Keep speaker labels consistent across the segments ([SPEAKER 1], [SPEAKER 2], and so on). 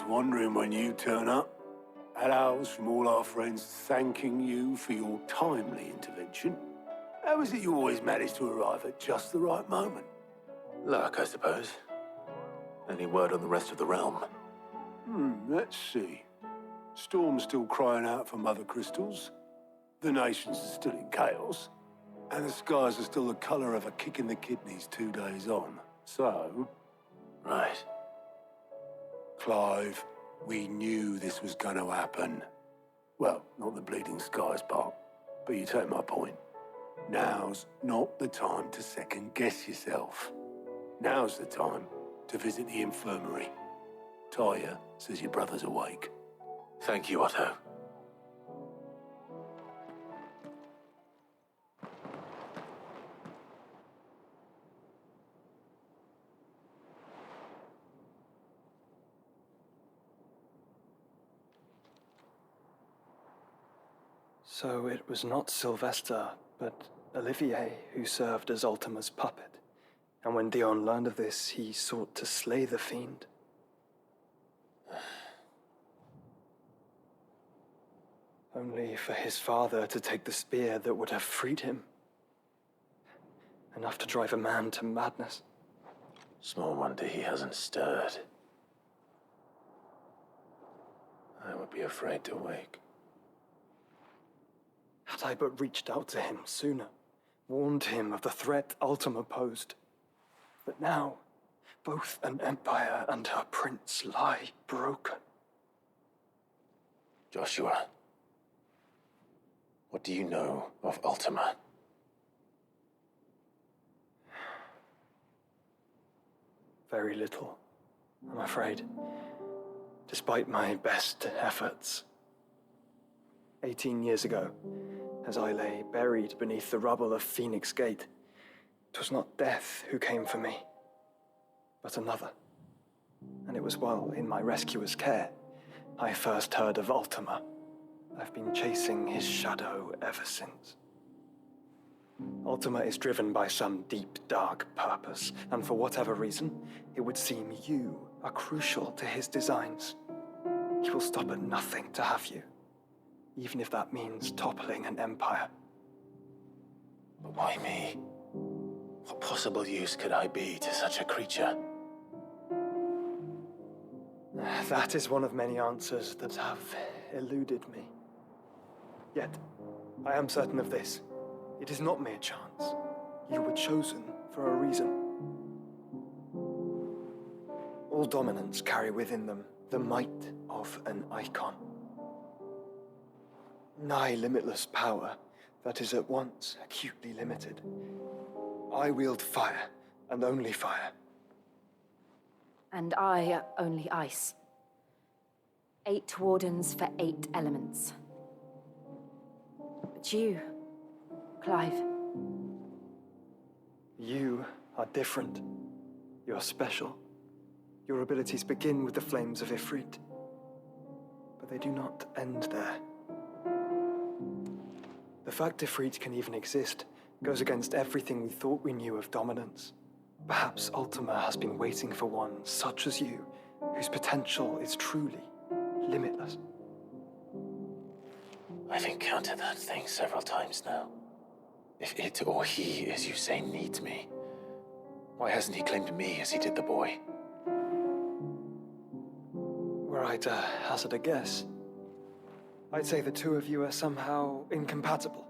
[SPEAKER 1] wondering when you turn up. Hellos from all our friends thanking you for your timely intervention. How is it you always manage to arrive at just the right moment?
[SPEAKER 2] Luck, I suppose. Any word on the rest of the realm?
[SPEAKER 1] Let's see. Storm's still crying out for mother crystals. The nations are still in chaos. And the skies are still the colour of a kick in the kidneys 2 days on. So...
[SPEAKER 2] Right.
[SPEAKER 1] Clive, we knew this was going to happen. Well, not the bleeding skies part, but you take my point. Now's not the time to second-guess yourself. Now's the time to visit the infirmary. Talia says your brother's awake.
[SPEAKER 2] Thank you, Otto.
[SPEAKER 3] So it was not Sylvester, but Olivier who served as Ultima's puppet. And when Dion learned of this, he sought to slay the fiend. Only for his father to take the spear that would have freed him. Enough to drive a man to madness.
[SPEAKER 2] Small wonder he hasn't stirred. I would be afraid to wake.
[SPEAKER 3] Had I but reached out to him sooner, warned him of the threat Ultima posed. But now, both an empire and her prince lie broken.
[SPEAKER 2] Joshua, what do you know of Ultima?
[SPEAKER 3] Very little, I'm afraid, despite my best efforts. 18 years ago, as I lay buried beneath the rubble of Phoenix Gate, 'twas not death who came for me, but another. And it was while in my rescuer's care I first heard of Ultima. I've been chasing his shadow ever since. Ultima is driven by some deep, dark purpose, and for whatever reason, it would seem you are crucial to his designs. He will stop at nothing to have you, even if that means toppling an empire.
[SPEAKER 2] But why me? What possible use could I be to such a creature?
[SPEAKER 3] That is one of many answers that have eluded me. Yet, I am certain of this. It is not mere chance. You were chosen for a reason. All dominants carry within them the might of an Eikon. Nigh limitless power that is at once acutely limited. I wield fire, and only fire.
[SPEAKER 4] And I only ice. 8 wardens for 8 elements. But you, Clive.
[SPEAKER 3] You are different. You're special. Your abilities begin with the flames of Ifrit. But they do not end there. The fact Ifrit can even exist goes against everything we thought we knew of dominance. Perhaps Ultima has been waiting for one such as you, whose potential is truly limitless.
[SPEAKER 2] I've encountered that thing several times now. If it or he, as you say, needs me, why hasn't he claimed me as he did the boy?
[SPEAKER 3] Were I to hazard a guess, I'd say the two of you are somehow incompatible.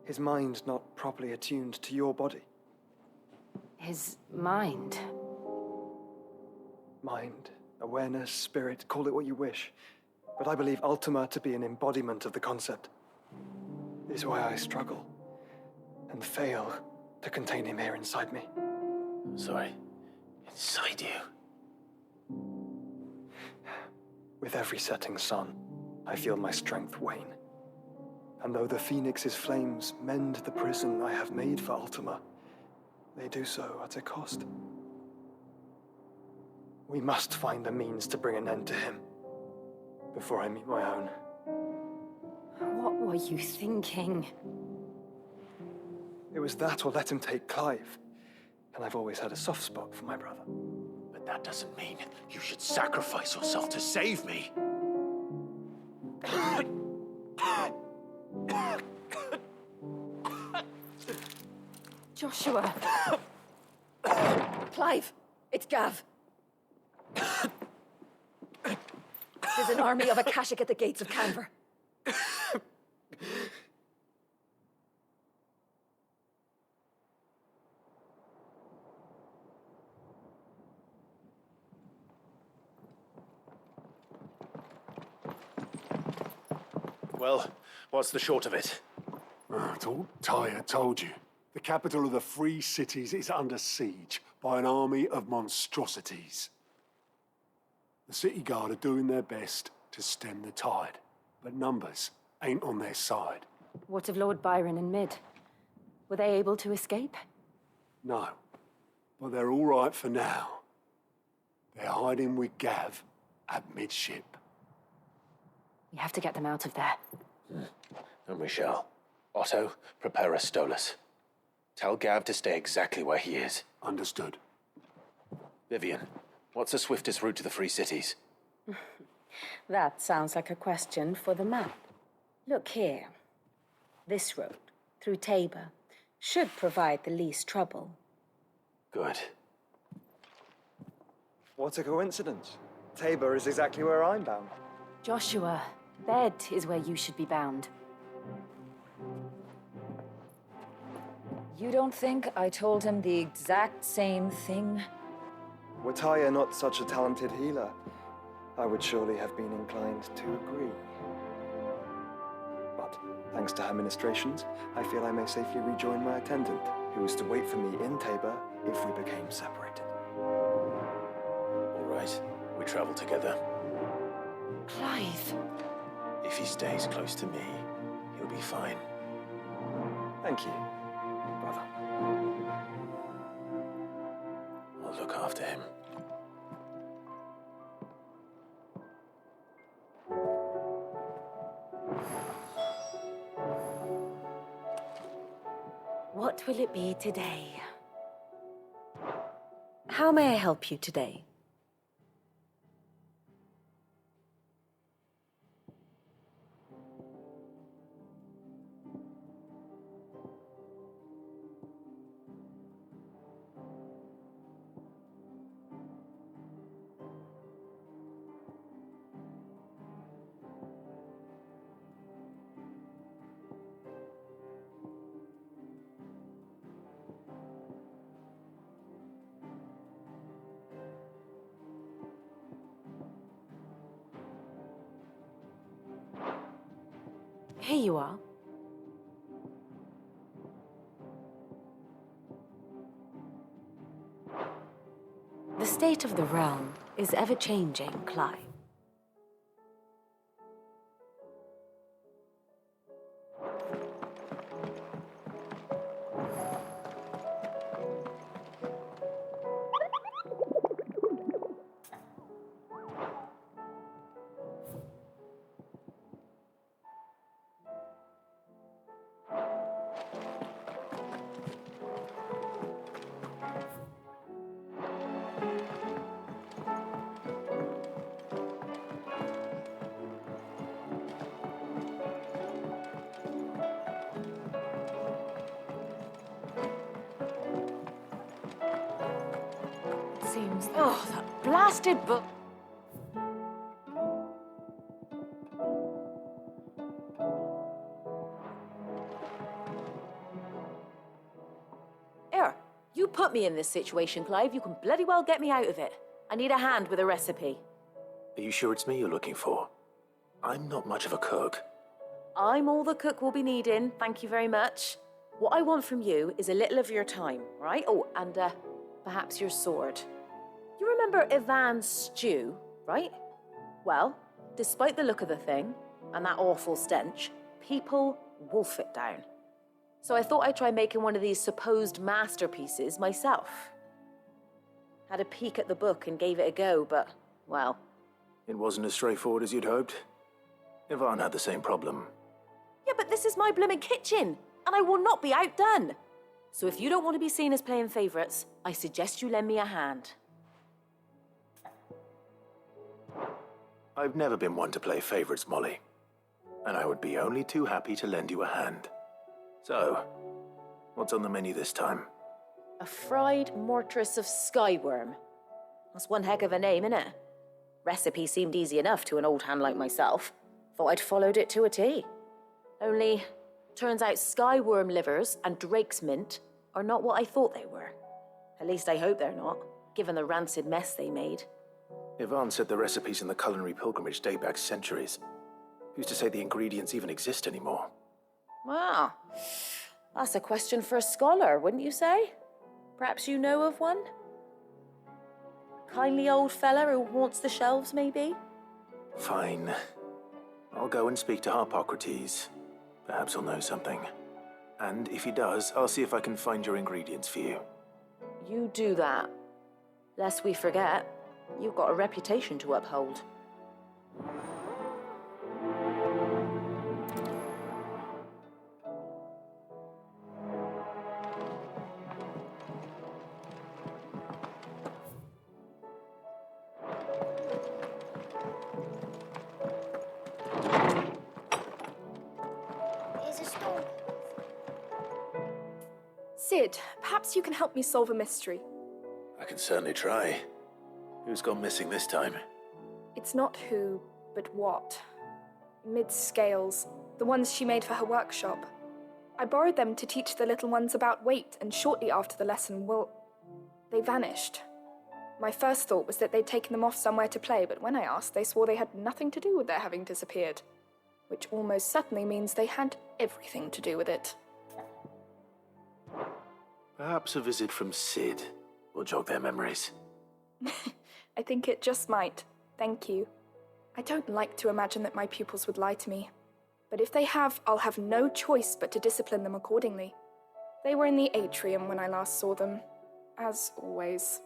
[SPEAKER 3] His mind not properly attuned to your body.
[SPEAKER 4] His mind.
[SPEAKER 3] Mind, awareness, spirit, call it what you wish. But I believe Ultima to be an embodiment of the concept. It is why I struggle and fail to contain him here inside me.
[SPEAKER 2] Sorry, inside you?
[SPEAKER 3] With every setting sun, I feel my strength wane. And though the Phoenix's flames mend the prison I have made for Ultima, they do so at a cost. We must find a means to bring an end to him before I meet my own.
[SPEAKER 4] What were you thinking?
[SPEAKER 3] It was that or let him take Clive. And I've always had a soft spot for my brother.
[SPEAKER 2] But But that doesn't mean you should sacrifice yourself to save me.
[SPEAKER 4] Joshua. Clive, it's Gav. There's an army of Akashic at the gates of Canver.
[SPEAKER 2] Well, what's the short of it?
[SPEAKER 1] I thought Tyre told you. The capital of the Free Cities is under siege by an army of monstrosities. The city guard are doing their best to stem the tide, but numbers ain't on their side.
[SPEAKER 4] What of Lord Byron and Mid? Were they able to escape?
[SPEAKER 1] No, but they're all right for now. They're hiding with Gav at midship.
[SPEAKER 4] We have to get them out of there.
[SPEAKER 2] And we shall. Otto, prepare a Stolas. Tell Gav to stay exactly where he is.
[SPEAKER 1] Understood.
[SPEAKER 2] Vivian, what's the swiftest route to the Free Cities?
[SPEAKER 5] That sounds like a question for the map. Look here. This road, through Tabor, should provide the least trouble.
[SPEAKER 2] Good.
[SPEAKER 3] What a coincidence. Tabor is exactly where I'm bound.
[SPEAKER 4] Joshua, bed is where you should be bound.
[SPEAKER 5] You don't think I told him the exact same thing?
[SPEAKER 3] Were Tyre not such a talented healer, I would surely have been inclined to agree. But thanks to her ministrations, I feel I may safely rejoin my attendant, who is to wait for me in Tabor if we became separated.
[SPEAKER 2] All right, we travel together.
[SPEAKER 4] Clive.
[SPEAKER 2] If he stays close to me, he'll be fine.
[SPEAKER 3] Thank you, brother.
[SPEAKER 2] I'll look after him.
[SPEAKER 4] What will it be today?
[SPEAKER 5] How may I help you today?
[SPEAKER 4] Here you are. The state of the realm is ever-changing, Clive. Seems... Oh, that blasted book!
[SPEAKER 6] Here, you put me in this situation, Clive. You can bloody well get me out of it. I need a hand with a recipe.
[SPEAKER 2] Are you sure it's me you're looking for? I'm not much of a cook.
[SPEAKER 6] I'm all the cook will be needing, thank you very much. What I want from you is a little of your time, right? Oh, and perhaps your sword. You remember Ivan's stew, right? Well, despite the look of the thing, and that awful stench, people wolf it down. So I thought I'd try making one of these supposed masterpieces myself. Had a peek at the book and gave it a go, but, well...
[SPEAKER 2] It wasn't as straightforward as you'd hoped. Ivan had the same problem.
[SPEAKER 6] Yeah, but this is my blooming kitchen, and I will not be outdone. So if you don't want to be seen as playing favourites, I suggest you lend me a hand.
[SPEAKER 2] I've never been one to play favorites, Molly. And I would be only too happy to lend you a hand. So, what's on the menu this time?
[SPEAKER 6] A fried mortress of skyworm. That's one heck of a name, innit? Recipe seemed easy enough to an old hand like myself. Thought I'd followed it to a T. Only, turns out skyworm livers and drake's mint are not what I thought they were. At least I hope they're not, given the rancid mess they made.
[SPEAKER 2] Yvonne said the recipes in the culinary pilgrimage date back centuries. Who's to say the ingredients even exist anymore?
[SPEAKER 6] Ah, that's a question for a scholar, wouldn't you say? Perhaps you know of one? Kindly old fella who haunts the shelves, maybe?
[SPEAKER 2] Fine. I'll go and speak to Harpocrates. Perhaps he'll know something. And if he does, I'll see if I can find your ingredients for you.
[SPEAKER 6] You do that. Lest we forget, you've got a reputation to uphold.
[SPEAKER 7] Sid, perhaps you can help me solve a mystery.
[SPEAKER 2] I can certainly try. Who's gone missing this time?
[SPEAKER 7] It's not who, but what. Mid's scales, the ones she made for her workshop. I borrowed them to teach the little ones about weight, and shortly after the lesson, they vanished. My first thought was that they'd taken them off somewhere to play, but when I asked, they swore they had nothing to do with their having disappeared. Which almost certainly means they had everything to do with it.
[SPEAKER 2] Perhaps a visit from Sid will jog their memories.
[SPEAKER 7] I think it just might. Thank you. I don't like to imagine that my pupils would lie to me. But if they have, I'll have no choice but to discipline them accordingly. They were in the atrium when I last saw them, as always.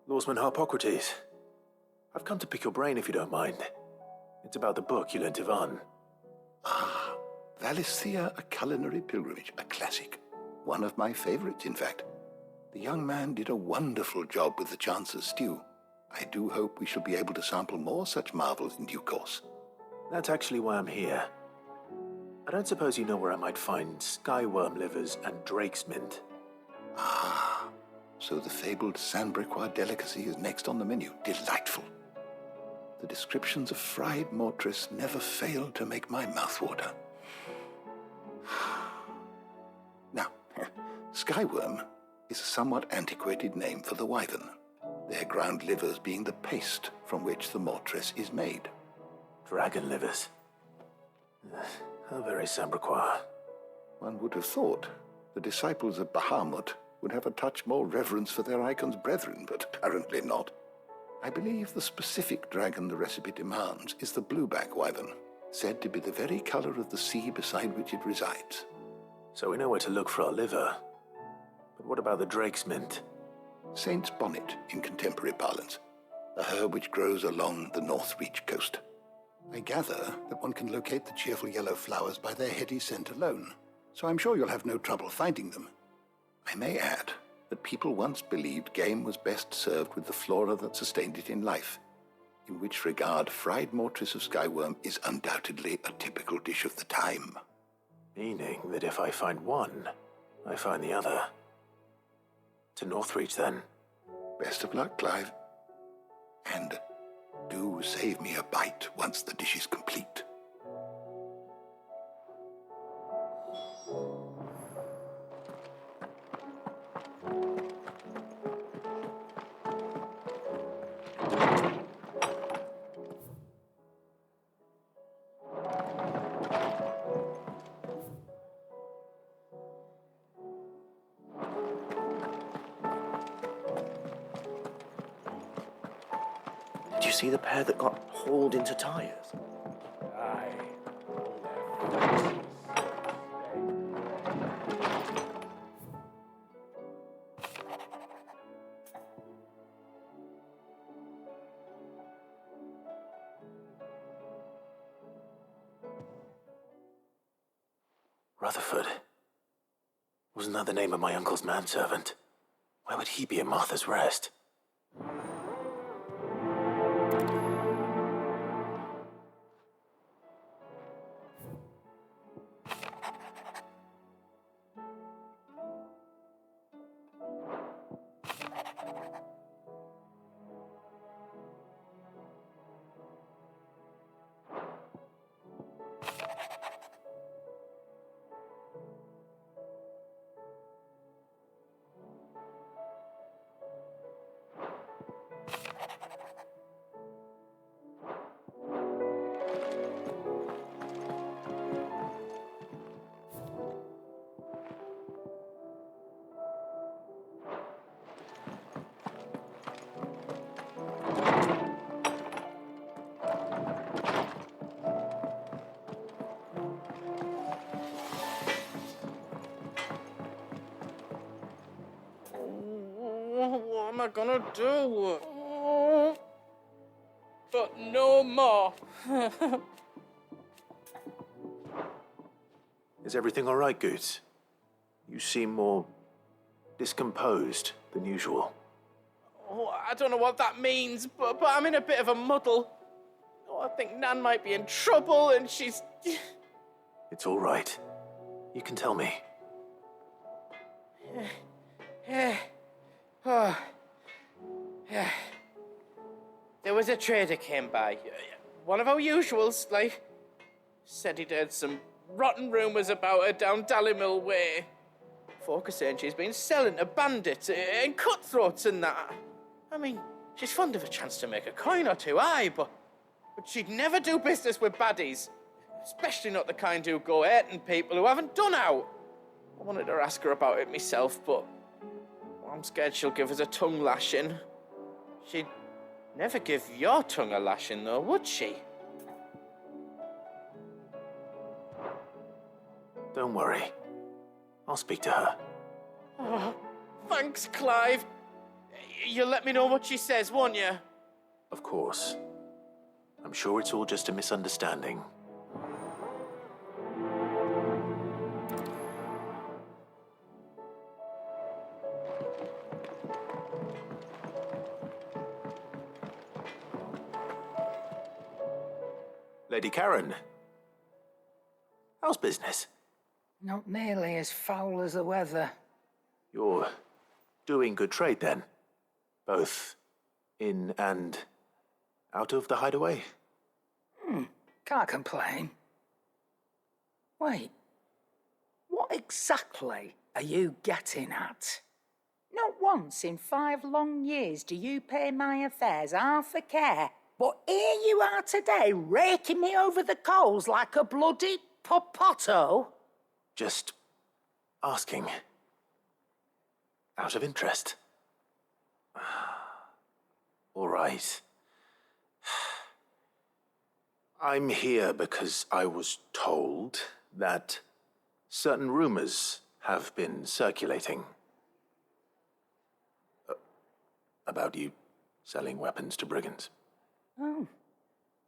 [SPEAKER 2] Lawsman Harpocrates, I've come to pick your brain if you don't mind. It's about the book you lent Yvonne.
[SPEAKER 1] Ah, Valisthea, A Culinary Pilgrimage, a classic. One of my favorites, in fact. The young man did a wonderful job with the Chance's stew. I do hope we shall be able to sample more such marvels in due course.
[SPEAKER 2] That's actually why I'm here. I don't suppose you know where I might find skyworm livers and drake's mint.
[SPEAKER 1] Ah, so the fabled Sandbricois delicacy is next on the menu. Delightful. The descriptions of fried mortress never fail to make my mouth water. Now, skyworm is a somewhat antiquated name for the wyvern, their ground livers being the paste from which the mortress is made.
[SPEAKER 2] Dragon livers. How very Sandbricois.
[SPEAKER 1] One would have thought the disciples of Bahamut would have a touch more reverence for their Eikons brethren, but apparently not. I believe the specific dragon the recipe demands is the blueback wyvern, said to be the very color of the sea beside which it resides.
[SPEAKER 2] So we know where to look for our liver. But what about the drake's mint?
[SPEAKER 1] Saint's bonnet in contemporary parlance, a herb which grows along the North Reach coast. I gather that one can locate the cheerful yellow flowers by their heady scent alone, so I'm sure you'll have no trouble finding them. I may add that people once believed game was best served with the flora that sustained it in life, in which regard fried mortress of skyworm is undoubtedly a typical dish of the time.
[SPEAKER 2] Meaning that if I find one, I find the other. To Northreach, then.
[SPEAKER 1] Best of luck, Clive. And do save me a bite once the dish is complete.
[SPEAKER 8] Did you see the pair that got hauled into tires?
[SPEAKER 9] Aye.
[SPEAKER 2] Rutherford. Wasn't that the name of my uncle's manservant? Why would he be at Martha's Rest?
[SPEAKER 9] What am I gonna do? But no more.
[SPEAKER 2] Is everything all right, Goots? You seem more discomposed than usual.
[SPEAKER 9] Oh, I don't know what that means, but I'm in a bit of a muddle. Oh, I think Nan might be in trouble, and she's...
[SPEAKER 2] It's all right. You can tell me.
[SPEAKER 9] Oh. There was a trader came by. One of our usuals, like, said he'd heard some rotten rumours about her down Dallymill Way. Folk are saying she's been selling to bandits and cutthroats and that. I mean, she's fond of a chance to make a coin or two, aye, but she'd never do business with baddies. Especially not the kind who go hurting people who haven't done out. I wanted to ask her about it myself, but I'm scared she'll give us a tongue lashing. She'd never give your tongue a lashing, though, would she?
[SPEAKER 2] Don't worry. I'll speak to her.
[SPEAKER 9] Oh, thanks, Clive. You'll let me know what she says, won't you?
[SPEAKER 2] Of course. I'm sure it's all just a misunderstanding. Lady Karen. How's business?
[SPEAKER 10] Not nearly as foul as the weather.
[SPEAKER 2] You're doing good trade, then? Both in and out of the hideaway?
[SPEAKER 10] Can't complain. Wait, what exactly are you getting at?
[SPEAKER 5] Not once in 5 long years do you pay my affairs half a care. But here you are today, raking me over the coals like a bloody popoto.
[SPEAKER 2] Just asking. Out of interest. All right. I'm here because I was told that certain rumors have been circulating about you selling weapons to brigands.
[SPEAKER 5] Oh,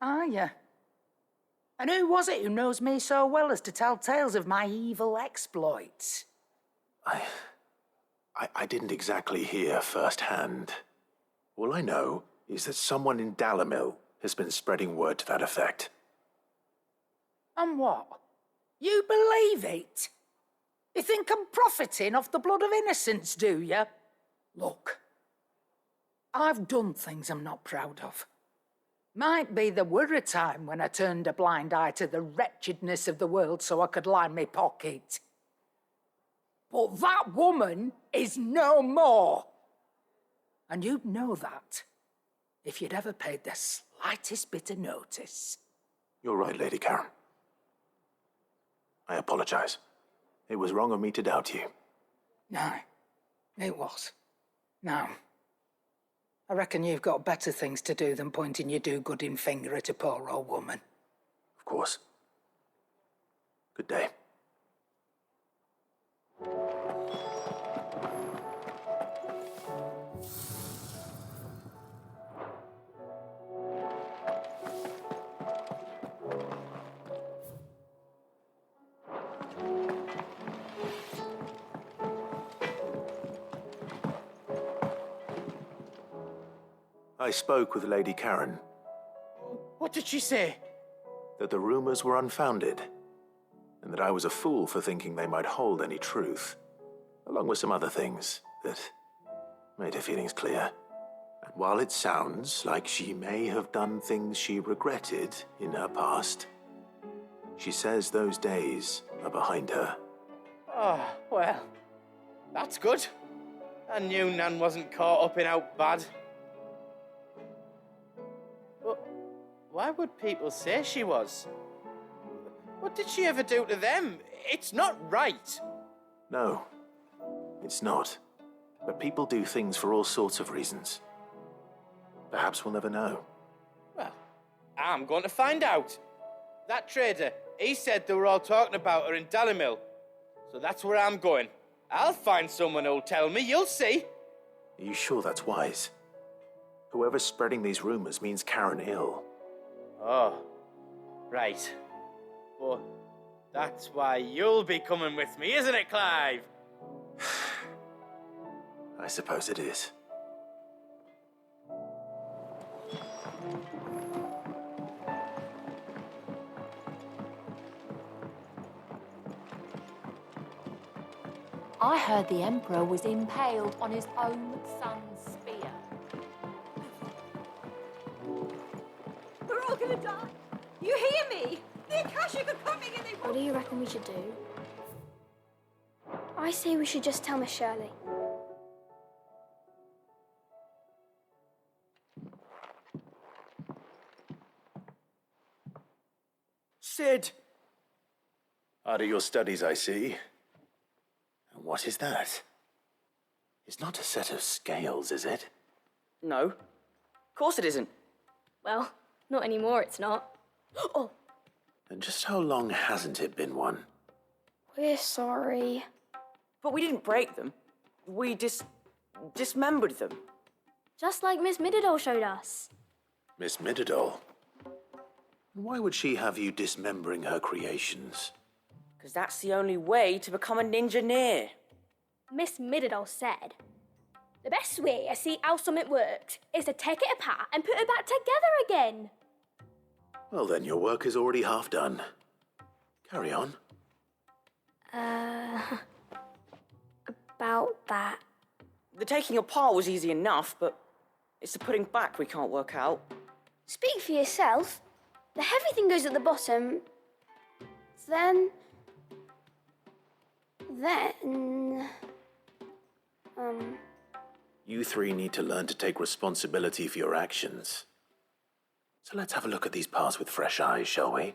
[SPEAKER 5] are you? And who was it who knows me so well as to tell tales of my evil exploits?
[SPEAKER 2] I didn't exactly hear firsthand. All I know is that someone in Dallymill has been spreading word to that effect.
[SPEAKER 5] And what? You believe it? You think I'm profiting off the blood of innocents, do you? Look, I've done things I'm not proud of. Might be there were a time when I turned a blind eye to the wretchedness of the world so I could line my pocket. But that woman is no more. And you'd know that if you'd ever paid the slightest bit of notice.
[SPEAKER 2] You're right, Lady Karen. I apologize. It was wrong of me to doubt you.
[SPEAKER 10] No, it was. Now, I reckon you've got better things to do than pointing your do-gooding finger at a poor old woman.
[SPEAKER 2] Of course. Good day. I spoke with Lady Karen.
[SPEAKER 9] What did she say?
[SPEAKER 2] That the rumors were unfounded, and that I was a fool for thinking they might hold any truth, along with some other things that made her feelings clear. And while it sounds like she may have done things she regretted in her past, she says those days are behind her.
[SPEAKER 9] Oh, well, that's good. I knew Nan wasn't caught up in out bad. But why would people say she was? What did she ever do to them? It's not right.
[SPEAKER 2] No, it's not. But people do things for all sorts of reasons. Perhaps we'll never know.
[SPEAKER 9] Well, I'm going to find out. That trader, he said they were all talking about her in Dalimil. So that's where I'm going. I'll find someone who'll tell me, you'll see.
[SPEAKER 2] Are you sure that's wise? Whoever's spreading these rumors means Karen ill.
[SPEAKER 9] Oh, right. But that's why you'll be coming with me, isn't it, Clive?
[SPEAKER 2] I suppose it is.
[SPEAKER 4] I heard the Emperor was impaled on his own son's spear.
[SPEAKER 11] We're all gonna die. You hear me? The Akashic are coming and they
[SPEAKER 7] What do you reckon we should do? I say we should just tell Miss Shirley.
[SPEAKER 8] Sid!
[SPEAKER 2] Out of your studies, I see. And what is that? It's not a set of scales, is it?
[SPEAKER 12] No. Of course it isn't.
[SPEAKER 7] Well, not anymore, it's not. Oh!
[SPEAKER 2] And just how long hasn't it been one?
[SPEAKER 7] We're sorry.
[SPEAKER 12] But we didn't break them. We dismembered them.
[SPEAKER 7] Just like Miss Mididol showed us.
[SPEAKER 2] Miss Mididol? Why would she have you dismembering her creations?
[SPEAKER 12] Because that's the only way to become a ninja-neer.
[SPEAKER 13] Miss Mididol said, the best way to see how something works is to take it apart and put it back together again.
[SPEAKER 2] Well, then your work is already half done. Carry on.
[SPEAKER 7] About that.
[SPEAKER 12] The taking apart was easy enough, but it's the putting back we can't work out.
[SPEAKER 13] Speak for yourself. The heavy thing goes at the bottom. Then...
[SPEAKER 2] You three need to learn to take responsibility for your actions. So let's have a look at these parts with fresh eyes, shall we?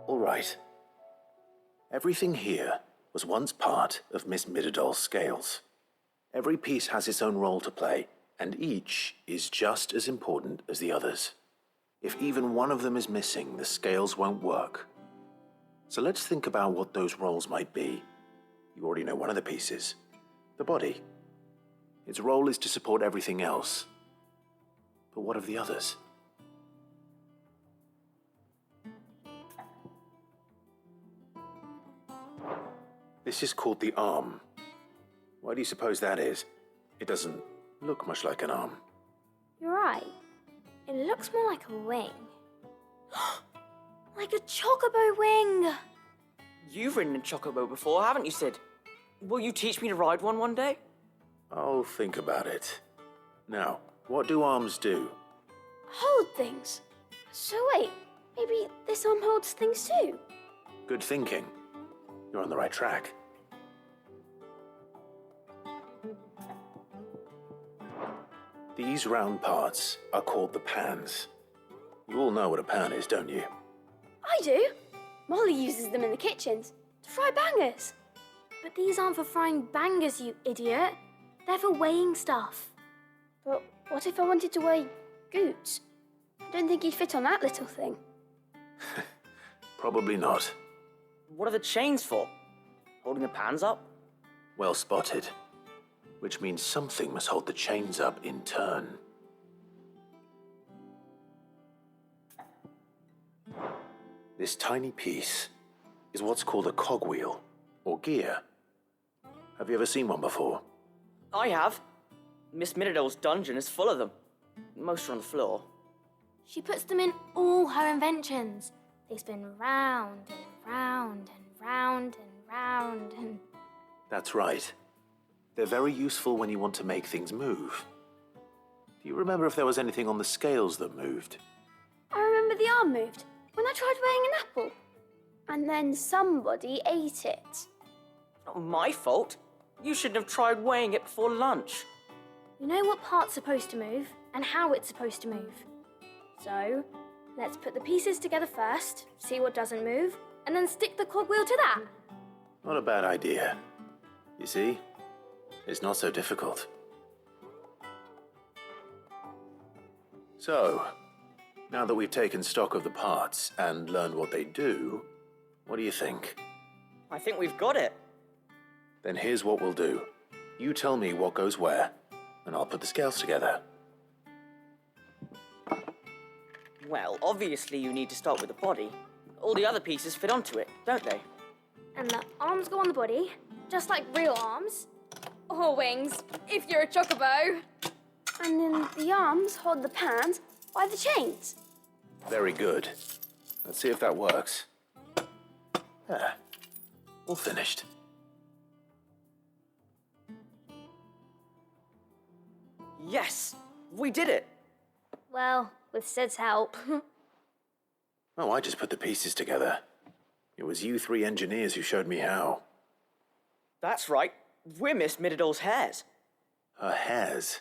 [SPEAKER 2] All right. Everything here was once part of Miss Mididol's scales. Every piece has its own role to play, and each is just as important as the others. If even one of them is missing, the scales won't work. So let's think about what those roles might be. You already know one of the pieces, the body. Its role is to support everything else. But what of the others? This is called the arm. Why do you suppose that is? It doesn't look much like an arm.
[SPEAKER 13] You're right. It looks more like a wing. Like a chocobo wing.
[SPEAKER 12] You've ridden a chocobo before, haven't you, Sid? Will you teach me to ride one day?
[SPEAKER 2] I'll think about it. Now, what do arms do?
[SPEAKER 13] Hold things. So wait, maybe this arm holds things too?
[SPEAKER 2] Good thinking. You're on the right track. These round parts are called the pans. You all know what a pan is, don't you?
[SPEAKER 13] I do. Molly uses them in the kitchens to fry bangers. But these aren't for frying bangers, you idiot. They're for weighing stuff. But what if I wanted to weigh Goots? I don't think he'd fit on that little thing.
[SPEAKER 2] Probably not.
[SPEAKER 12] What are the chains for? Holding the pans up?
[SPEAKER 2] Well spotted. Which means something must hold the chains up in turn. This tiny piece is what's called a cogwheel, or gear. Have you ever seen one before?
[SPEAKER 12] I have. Miss Middledale's dungeon is full of them. Most are on the floor.
[SPEAKER 13] She puts them in all her inventions. They spin round and round and round and round and...
[SPEAKER 2] That's right. They're very useful when you want to make things move. Do you remember if there was anything on the scales that moved?
[SPEAKER 13] I remember the arm moved when I tried weighing an apple. And then somebody ate it.
[SPEAKER 12] Not my fault. You shouldn't have tried weighing it before lunch.
[SPEAKER 13] You know what part's supposed to move and how it's supposed to move. So, let's put the pieces together first, see what doesn't move, and then stick the cogwheel to that.
[SPEAKER 2] Not a bad idea. You see, it's not so difficult. So, now that we've taken stock of the parts and learned what they do, what do you think?
[SPEAKER 12] I think we've got it.
[SPEAKER 2] Then here's what we'll do. You tell me what goes where, and I'll put the scales together.
[SPEAKER 12] Well, obviously you need to start with the body. All the other pieces fit onto it, don't they?
[SPEAKER 13] And the arms go on the body, just like real arms. Or wings, if you're a chocobo. And then the arms hold the pans by the chains.
[SPEAKER 2] Very good. Let's see if that works. There. All finished.
[SPEAKER 12] Yes! We did it!
[SPEAKER 13] Well, with Sid's help.
[SPEAKER 2] Oh, I just put the pieces together. It was you three engineers who showed me how.
[SPEAKER 12] That's right. We're Miss Middledale's hares.
[SPEAKER 2] Her hairs?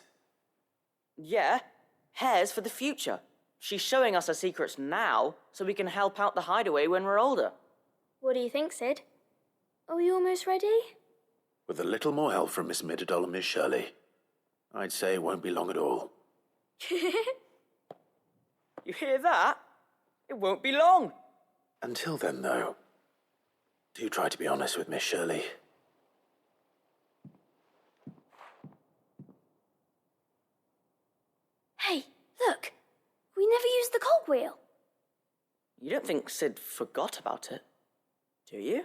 [SPEAKER 12] Yeah, hares for the future. She's showing us her secrets now so we can help out the hideaway when we're older.
[SPEAKER 13] What do you think, Sid? Are we almost ready?
[SPEAKER 2] With a little more help from Miss Middledale and Miss Shirley, I'd say it won't be long at all.
[SPEAKER 12] You hear that? It won't be long.
[SPEAKER 2] Until then, though, do try to be honest with Miss Shirley.
[SPEAKER 13] Hey, look! We never used the cogwheel.
[SPEAKER 12] You don't think Sid forgot about it, do you?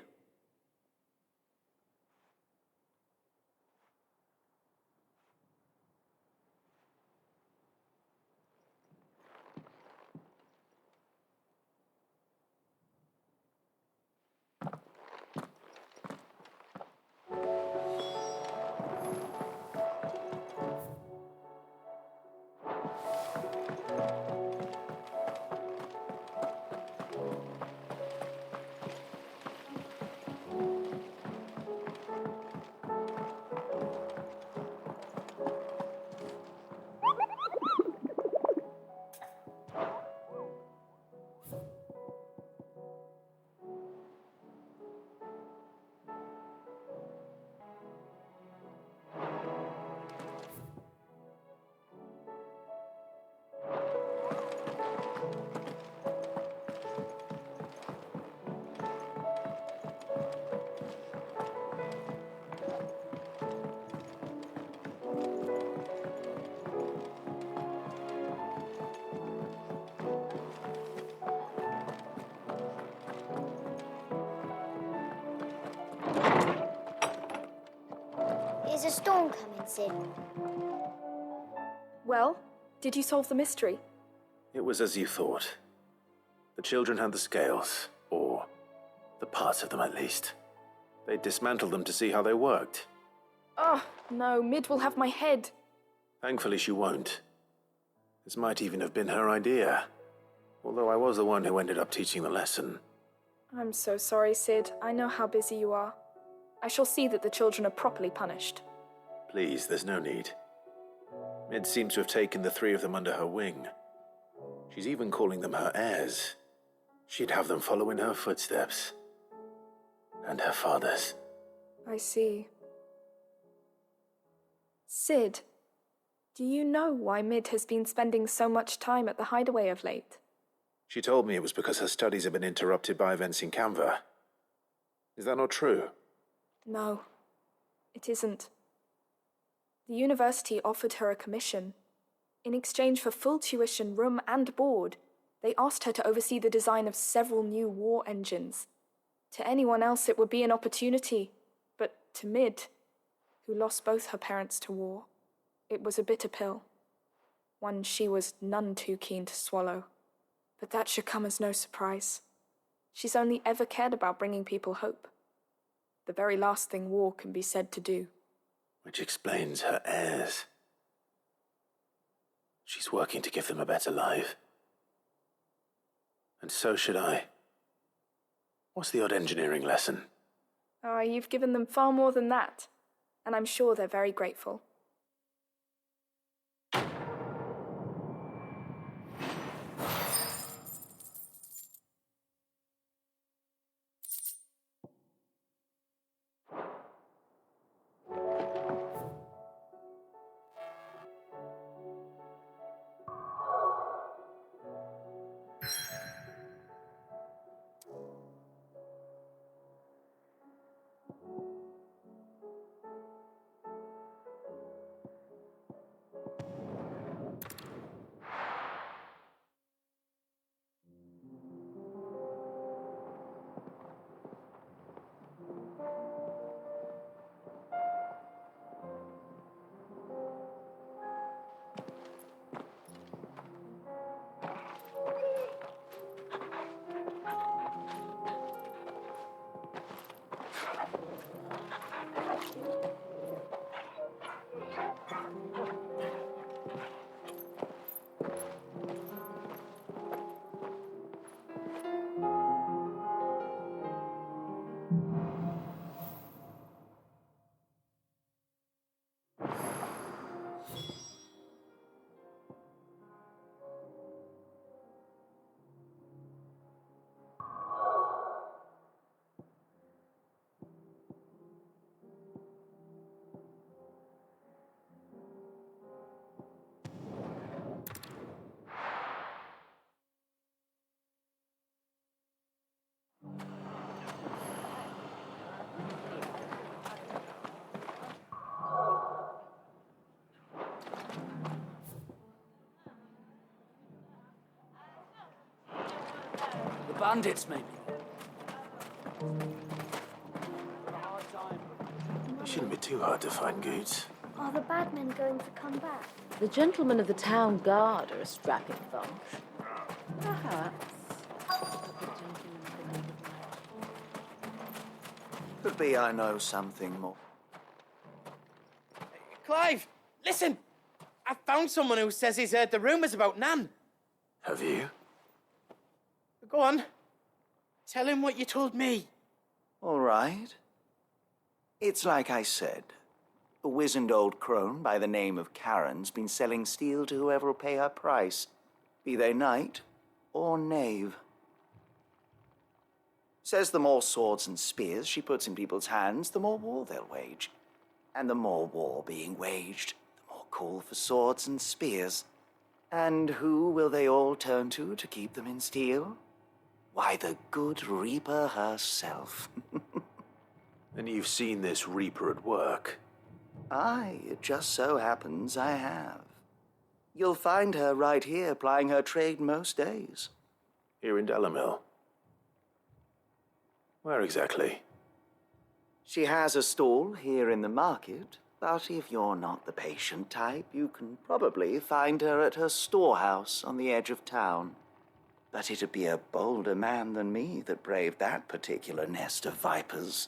[SPEAKER 13] Is a storm coming, Sid?
[SPEAKER 7] Well, did you solve the mystery?
[SPEAKER 2] It was as you thought. The children had the scales, or the parts of them at least. They dismantled them to see how they worked.
[SPEAKER 7] Oh, no, Mid will have my head.
[SPEAKER 2] Thankfully she won't. This might even have been her idea, although I was the one who ended up teaching the lesson.
[SPEAKER 7] I'm so sorry, Sid. I know how busy you are. I shall see that the children are properly punished.
[SPEAKER 2] Please, there's no need. Mid seems to have taken the three of them under her wing. She's even calling them her heirs. She'd have them follow in her footsteps. And her father's.
[SPEAKER 7] I see. Sid, do you know why Mid has been spending so much time at the hideaway of late?
[SPEAKER 2] She told me it was because her studies have been interrupted by events in Canva. Is that not true?
[SPEAKER 7] No, it isn't. The university offered her a commission. In exchange for full tuition, room and board, they asked her to oversee the design of several new war engines. To anyone else, it would be an opportunity. But to Mid, who lost both her parents to war, it was a bitter pill. One she was none too keen to swallow. But that should come as no surprise. She's only ever cared about bringing people hope. The very last thing war can be said to do.
[SPEAKER 2] Which explains her heirs. She's working to give them a better life. And so should I. What's the odd engineering lesson?
[SPEAKER 7] Ah, you've given them far more than that. And I'm sure they're very grateful.
[SPEAKER 14] The bandits, maybe?
[SPEAKER 2] It shouldn't be too hard to find goods.
[SPEAKER 13] Are the bad men going to come back?
[SPEAKER 6] The gentlemen of the town guard are a strapping bunch. Perhaps.
[SPEAKER 8] Could be I know something more.
[SPEAKER 9] Clive, listen! I found someone who says he's heard the rumours about Nan.
[SPEAKER 2] Have you?
[SPEAKER 9] Go on. Tell him what you told me.
[SPEAKER 8] All right. It's like I said. A wizened old crone by the name of Karen's been selling steel to whoever will pay her price, be they knight or knave. Says the more swords and spears she puts in people's hands, the more war they'll wage. And the more war being waged, the more call for swords and spears. And who will they all turn to keep them in steel? Why, the good Reaper herself.
[SPEAKER 2] And you've seen this Reaper at work?
[SPEAKER 8] Aye, it just so happens I have. You'll find her right here plying her trade most days.
[SPEAKER 2] Here in Delamil? Where exactly?
[SPEAKER 8] She has a stall here in the market, but if you're not the patient type, you can probably find her at her storehouse on the edge of town. But it'd be a bolder man than me that braved that particular nest of vipers.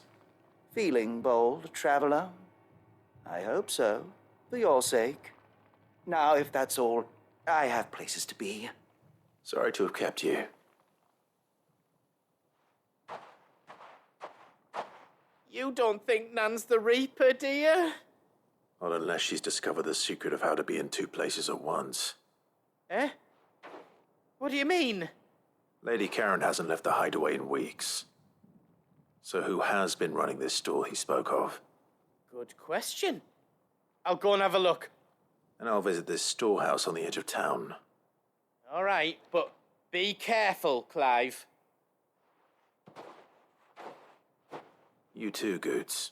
[SPEAKER 8] Feeling bold, traveler? I hope so, for your sake. Now, if that's all, I have places to be.
[SPEAKER 2] Sorry to have kept you.
[SPEAKER 9] You don't think Nan's the Reaper, do you?
[SPEAKER 2] Not unless she's discovered the secret of how to be in two places at once.
[SPEAKER 9] Eh? What do you mean?
[SPEAKER 2] Lady Karen hasn't left the hideaway in weeks. So who has been running this stall he spoke of?
[SPEAKER 9] Good question. I'll go and have a look.
[SPEAKER 2] And I'll visit this storehouse on the edge of town.
[SPEAKER 9] All right, but be careful, Clive.
[SPEAKER 2] You too, Goots.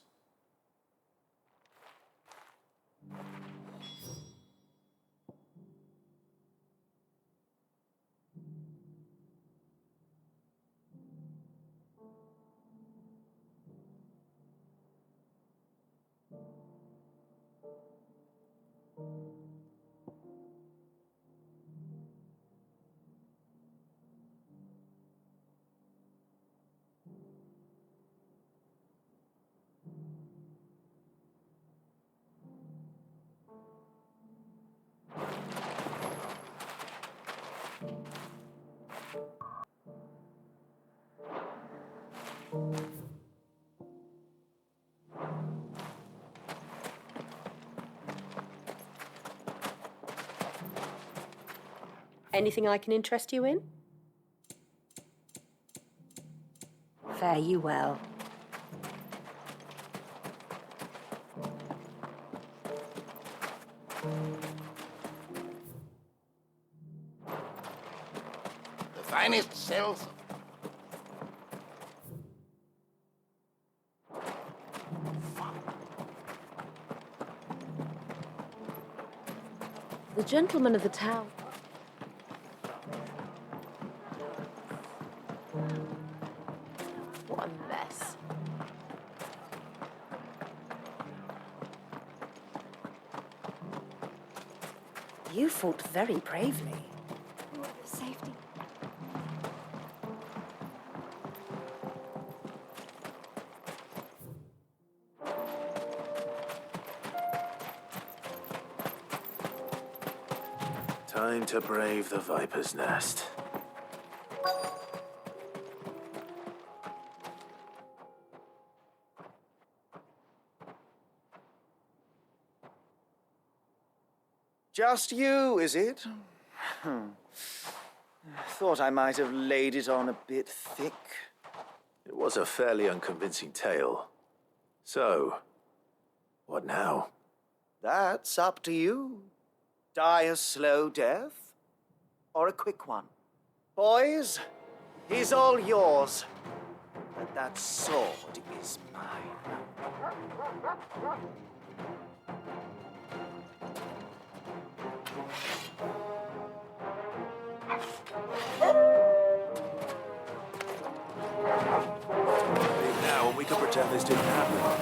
[SPEAKER 14] Anything I can interest you in?
[SPEAKER 4] Fare you well.
[SPEAKER 15] The finest cells.
[SPEAKER 6] The gentleman of the town. What a mess.
[SPEAKER 4] You fought very bravely.
[SPEAKER 13] Safety.
[SPEAKER 2] Time to brave the viper's nest.
[SPEAKER 8] Just you, is it? Thought I might have laid it on a bit thick.
[SPEAKER 2] It was a fairly unconvincing tale. So, what now?
[SPEAKER 8] That's up to you. Die a slow death, or a quick one. Boys, he's all yours. But that sword is mine.
[SPEAKER 2] Now, we can pretend this didn't happen.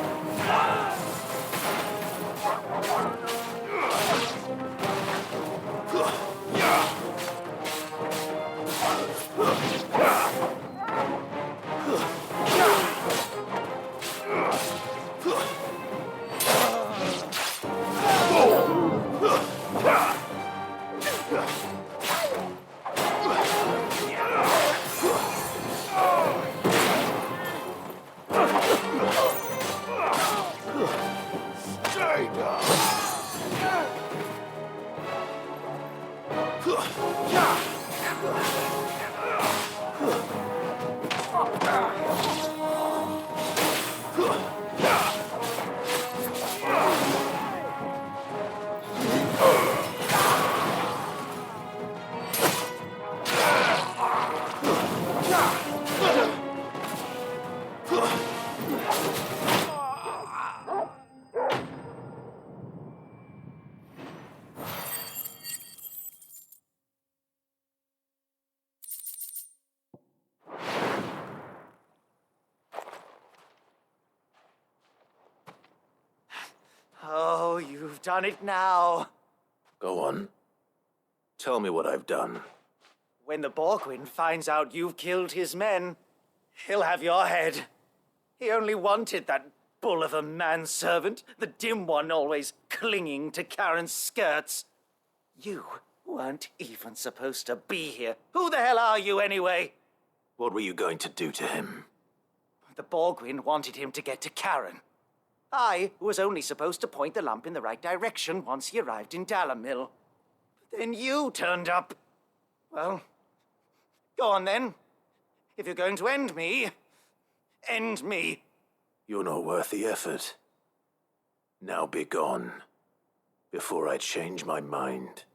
[SPEAKER 8] Oh, you've done it now.
[SPEAKER 2] Go on. Tell me what I've done.
[SPEAKER 8] When the Borgwyn finds out you've killed his men, he'll have your head. He only wanted that bull of a manservant, the dim one always clinging to Karen's skirts. You weren't even supposed to be here. Who the hell are you anyway?
[SPEAKER 2] What were you going to do to him?
[SPEAKER 8] The Borgwyn wanted him to get to Karen. I was only supposed to point the lamp in the right direction once he arrived in Dalamil. But then you turned up. Well, go on then. If you're going to end me, end me.
[SPEAKER 2] You're not worth the effort. Now be gone, before I change my mind.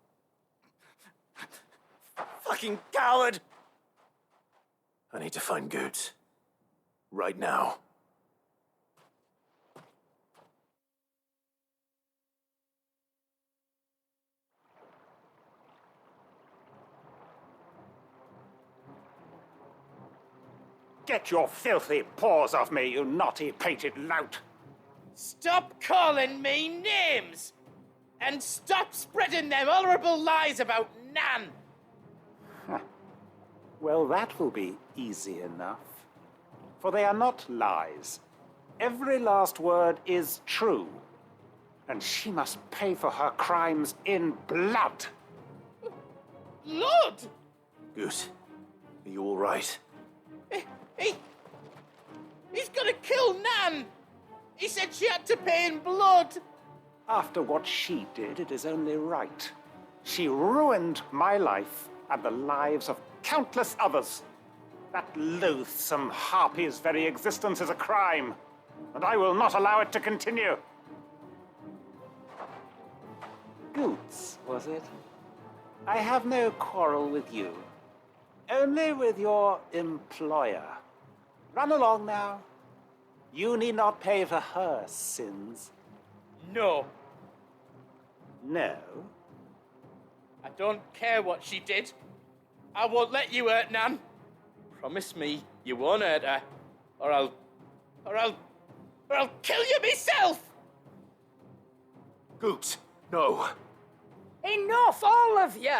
[SPEAKER 8] Fucking coward!
[SPEAKER 2] I need to find Goots. Right now.
[SPEAKER 16] Get your filthy paws off me, you naughty-pated lout!
[SPEAKER 9] Stop calling me names! And stop spreading them horrible lies about Nan!
[SPEAKER 16] Well, that will be easy enough. For they are not lies. Every last word is true. And she must pay for her crimes in blood.
[SPEAKER 9] Blood?
[SPEAKER 2] Goose, are you all right?
[SPEAKER 9] He's gonna kill Nan! He said she had to pay in blood!
[SPEAKER 16] After what she did, it is only right. She ruined my life and the lives of countless others. That loathsome harpy's very existence is a crime, and I will not allow it to continue. Goots, was it? I have no quarrel with you. Only with your employer. Run along now. You need not pay for her sins.
[SPEAKER 9] No.
[SPEAKER 16] No?
[SPEAKER 9] I don't care what she did. I won't let you hurt Nan. Promise me you won't hurt her, or I'll kill you myself!
[SPEAKER 2] Goots, no.
[SPEAKER 5] Enough, all of you!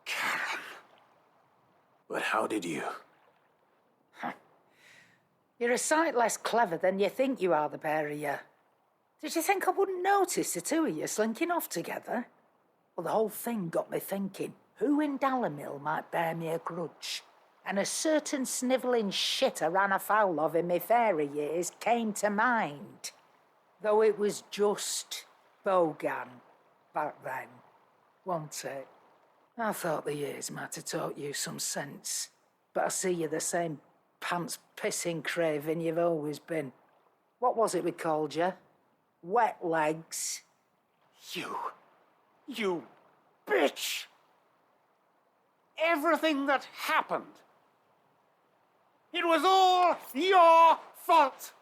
[SPEAKER 2] Karen. But how did you?
[SPEAKER 5] You're a sight less clever than you think you are, the pair of you. Did you think I wouldn't notice the two of you slinking off together? Well, the whole thing got me thinking, who in Dalimil might bear me a grudge? And a certain snivelling shit I ran afoul of in my fairy years came to mind. Though it was just Bogan back then, wasn't it? I thought the years might have taught you some sense, but I see you're the same pants-pissing craven you've always been. What was it we called you? Wet legs.
[SPEAKER 16] You bitch! Everything that happened, it was all your fault!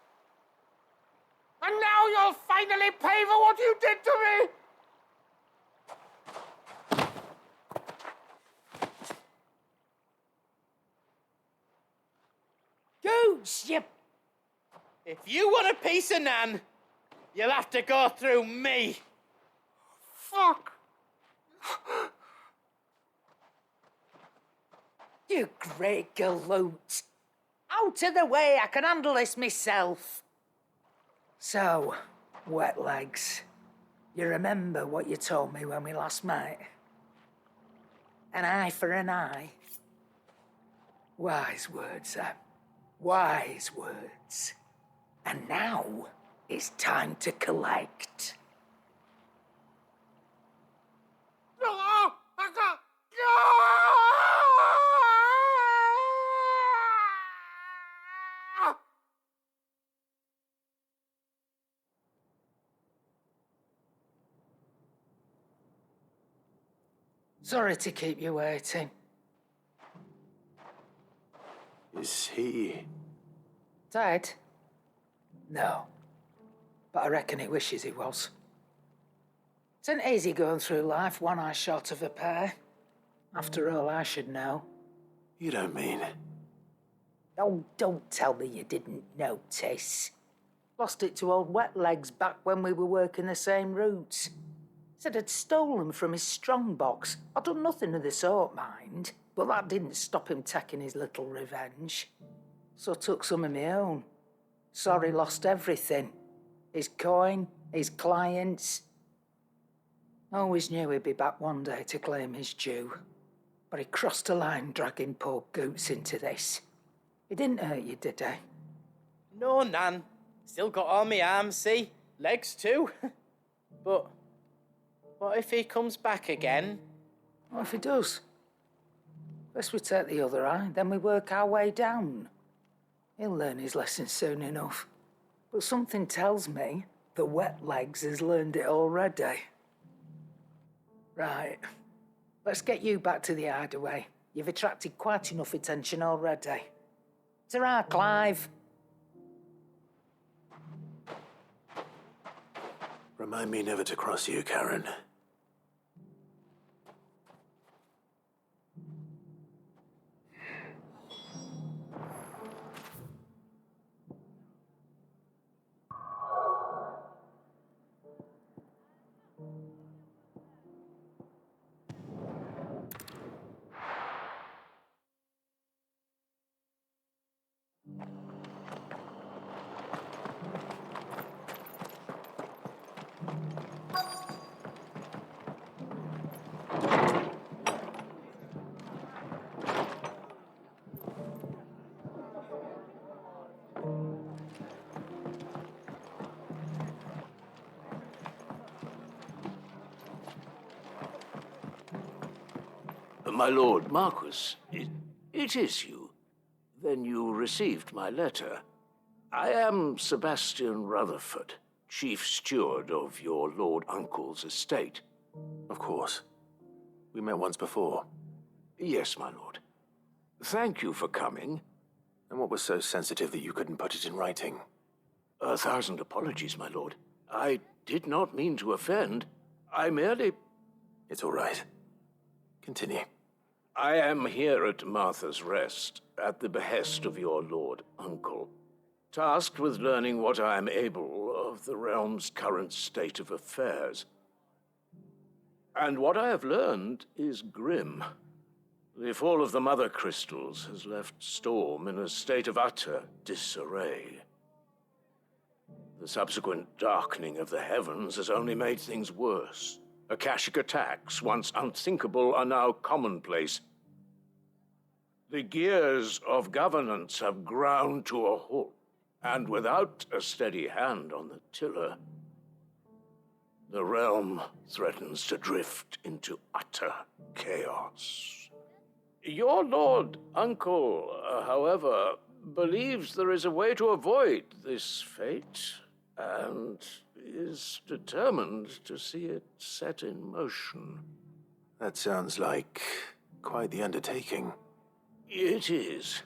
[SPEAKER 16] And now you'll finally pay for what you did to me!
[SPEAKER 5] Goots, you...
[SPEAKER 9] If you want a piece of Nan, you'll have to go through me.
[SPEAKER 16] Fuck!
[SPEAKER 5] You great galoot. Out of the way, I can handle this myself. So, wet legs, you remember what you told me when we last met? An eye for an eye. Wise words, wise words. And now it's time to collect. Sorry to keep you waiting.
[SPEAKER 2] Is he...
[SPEAKER 5] Dead? No. But I reckon he wishes he was. It isn't easy going through life one eye short of a pair. After all, I should know.
[SPEAKER 2] You don't mean...
[SPEAKER 5] Oh, don't tell me you didn't notice. Lost it to old Wet Legs back when we were working the same routes. Said I'd stolen from his strongbox. I'd done nothing of the sort, mind, but that didn't stop him taking his little revenge. So I took some of my own. Sorry, lost everything. His coin, his clients. Always knew he'd be back one day to claim his due. But he crossed a line dragging poor Goots into this. He didn't hurt you, did he?
[SPEAKER 9] No, Nan. Still got all my arms, see? Legs too. But what if he comes back again?
[SPEAKER 5] What if he does? First we take the other eye, then we work our way down. He'll learn his lesson soon enough. But something tells me the Wet Legs has learned it already. Right. Let's get you back to the hideaway. You've attracted quite enough attention already. Ta-ra, Clive.
[SPEAKER 2] Remind me never to cross you, Karen.
[SPEAKER 14] My lord Marquis, it is you. Then you received my letter. I am Sebastian Rutherford, chief steward of your lord uncle's estate.
[SPEAKER 2] Of course. We met once before.
[SPEAKER 14] Yes, my lord. Thank you for coming.
[SPEAKER 2] And what was so sensitive that you couldn't put it in writing?
[SPEAKER 14] 1,000 apologies, my lord. I did not mean to offend. I merely...
[SPEAKER 2] It's all right. Continue.
[SPEAKER 14] I am here at Martha's Rest, at the behest of your lord uncle, tasked with learning what I am able of the realm's current state of affairs. And what I have learned is grim. The fall of the Mother Crystals has left Storm in a state of utter disarray. The subsequent darkening of the heavens has only made things worse. Akashic attacks, once unthinkable, are now commonplace. The gears of governance have ground to a halt, and without a steady hand on the tiller, the realm threatens to drift into utter chaos. Your lord uncle, however, believes there is a way to avoid this fate, and is determined to see it set in motion.
[SPEAKER 2] That sounds like quite the undertaking.
[SPEAKER 14] It is.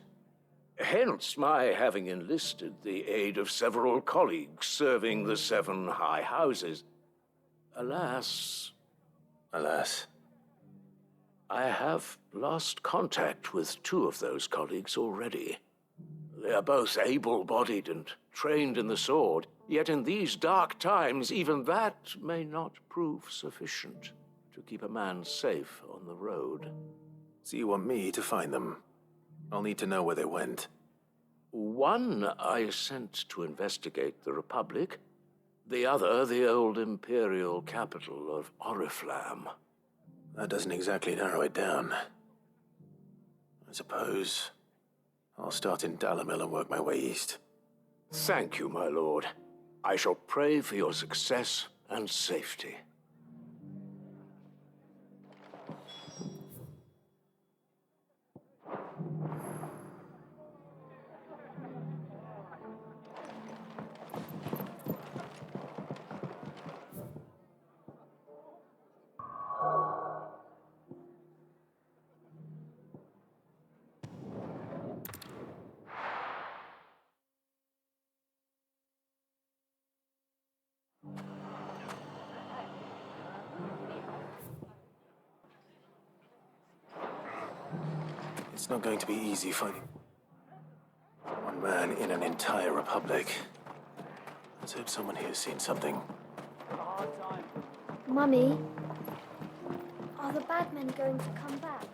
[SPEAKER 14] Hence my having enlisted the aid of several colleagues serving the 7 high houses. Alas, I have lost contact with 2 of those colleagues already. They are both able-bodied and trained in the sword, yet in these dark times, even that may not prove sufficient to keep a man safe on the road.
[SPEAKER 2] So you want me to find them? I'll need to know where they went.
[SPEAKER 14] One I sent to investigate the Republic, the other the old Imperial capital of Oriflamme.
[SPEAKER 2] That doesn't exactly narrow it down. I suppose I'll start in Dalimil and work my way east.
[SPEAKER 14] Thank you, my lord. I shall pray for your success and safety.
[SPEAKER 2] It's not going to be easy finding one man in an entire republic. Let's hope someone here's seen something.
[SPEAKER 13] Mummy, are the bad men going to come back?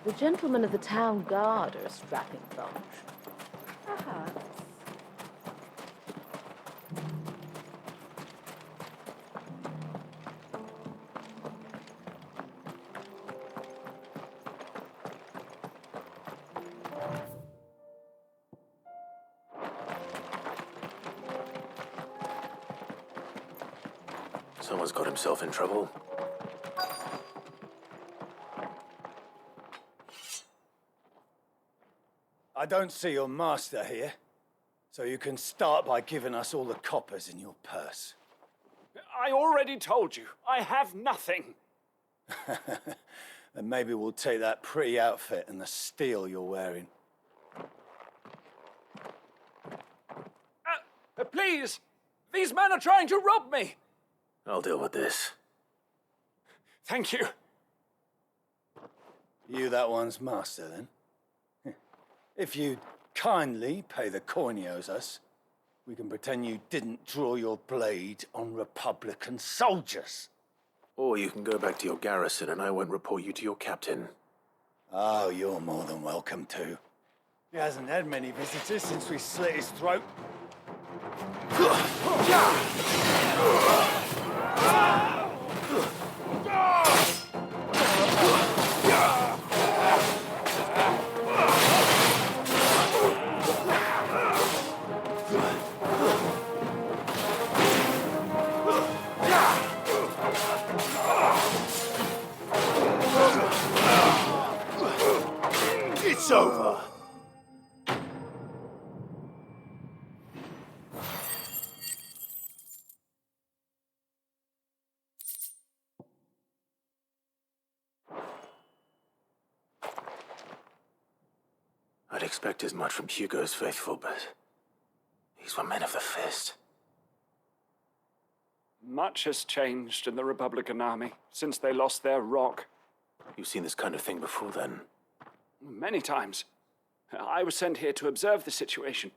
[SPEAKER 6] The gentlemen of the town guard are a strapping bunch.
[SPEAKER 11] Perhaps.
[SPEAKER 2] Someone's got himself in trouble.
[SPEAKER 17] I don't see your master here, so you can start by giving us all the coppers in your purse.
[SPEAKER 16] I already told you, I have nothing.
[SPEAKER 17] Then maybe we'll take that pretty outfit and the steel you're wearing.
[SPEAKER 16] Please! These men are trying to rob me!
[SPEAKER 2] I'll deal with this.
[SPEAKER 16] Thank you.
[SPEAKER 17] You that one's master, then? If you'd kindly pay the coin he owes us, we can pretend you didn't draw your blade on Republican soldiers.
[SPEAKER 2] Or you can go back to your garrison and I won't report you to your captain.
[SPEAKER 17] Oh, you're more than welcome to. He hasn't had many visitors since we slit his throat.
[SPEAKER 2] I'd expect as much from Hugo's faithful, but these were men of the fist.
[SPEAKER 18] Much has changed in the Republican Army since they lost their rock.
[SPEAKER 2] You've seen this kind of thing before, then?
[SPEAKER 18] Many times. I was sent here to observe the situation.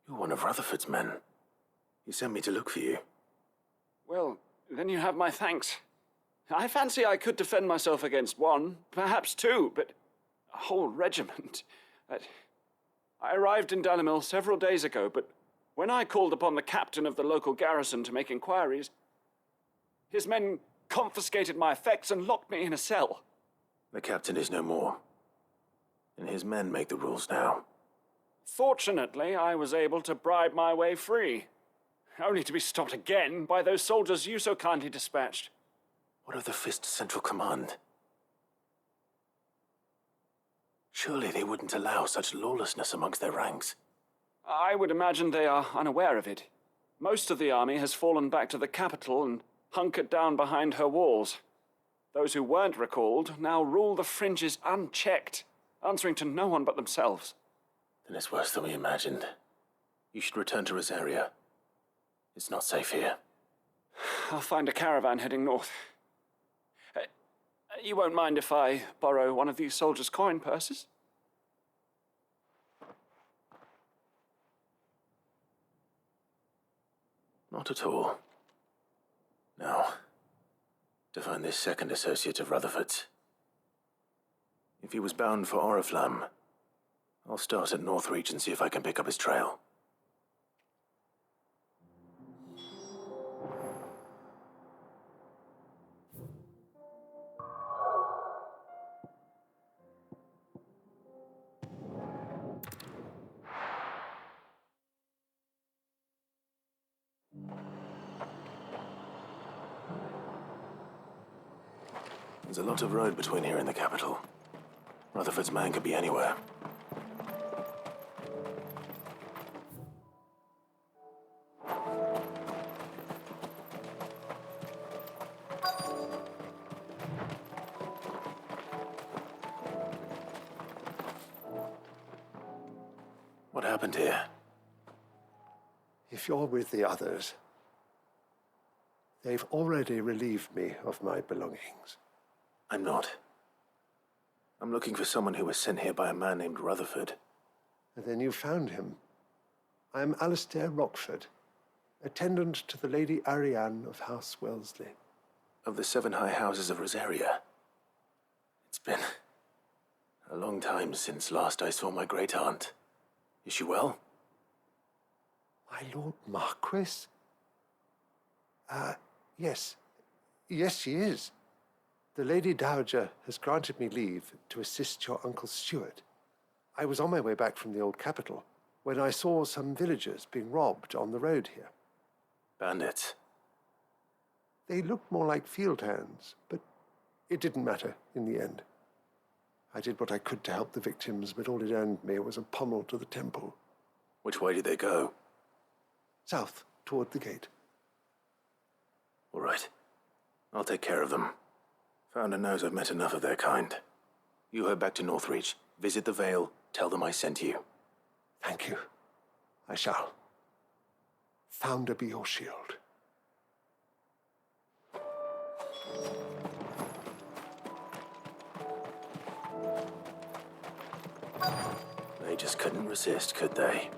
[SPEAKER 2] You're one of Rutherford's men. He sent me to look for you.
[SPEAKER 18] Well, then you have my thanks. I fancy I could defend myself against one, perhaps two, but a whole regiment. I arrived in Dalimil several days ago, but when I called upon the captain of the local garrison to make inquiries, his men confiscated my effects and locked me in a cell.
[SPEAKER 2] The captain is no more, and his men make the rules now.
[SPEAKER 18] Fortunately, I was able to bribe my way free, only to be stopped again by those soldiers you so kindly dispatched.
[SPEAKER 2] What of the Fist's Central Command? Surely they wouldn't allow such lawlessness amongst their ranks.
[SPEAKER 18] I would imagine they are unaware of it. Most of the army has fallen back to the capital and hunkered down behind her walls. Those who weren't recalled now rule the fringes unchecked, answering to no one but themselves.
[SPEAKER 2] Then it's worse than we imagined. You should return to Rosaria. It's not safe here.
[SPEAKER 18] I'll find a caravan heading north. You won't mind if I borrow one of these soldiers' coin purses?
[SPEAKER 2] Not at all. Now, to find this second associate of Rutherford's. If he was bound for Oriflamme, I'll start at Northreach and see if I can pick up his trail. There's a lot of road between here and the capital. Rutherford's man could be anywhere. What happened here?
[SPEAKER 19] If you're with the others, they've already relieved me of my belongings.
[SPEAKER 2] I'm not. I'm looking for someone who was sent here by a man named Rutherford.
[SPEAKER 19] And then you found him. I am Alistair Rockford, attendant to the Lady Ariane of House Wellesley.
[SPEAKER 2] Of the 7 high houses of Rosaria. It's been a long time since last I saw my great-aunt. Is she well?
[SPEAKER 19] My Lord Marquis? Yes. Yes, she is. The Lady Dowager has granted me leave to assist your Uncle Stuart. I was on my way back from the old capital when I saw some villagers being robbed on the road here.
[SPEAKER 2] Bandits?
[SPEAKER 19] They looked more like field hands, but it didn't matter in the end. I did what I could to help the victims, but all it earned me was a pommel to the temple.
[SPEAKER 2] Which way did they go?
[SPEAKER 19] South, toward the gate.
[SPEAKER 2] All right. I'll take care of them. Founder knows I've met enough of their kind. You head back to Northreach, visit the Vale, tell them I sent you.
[SPEAKER 19] Thank you. I shall. Founder be your shield.
[SPEAKER 2] They just couldn't resist, could they?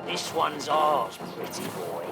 [SPEAKER 20] This one's ours, pretty boy.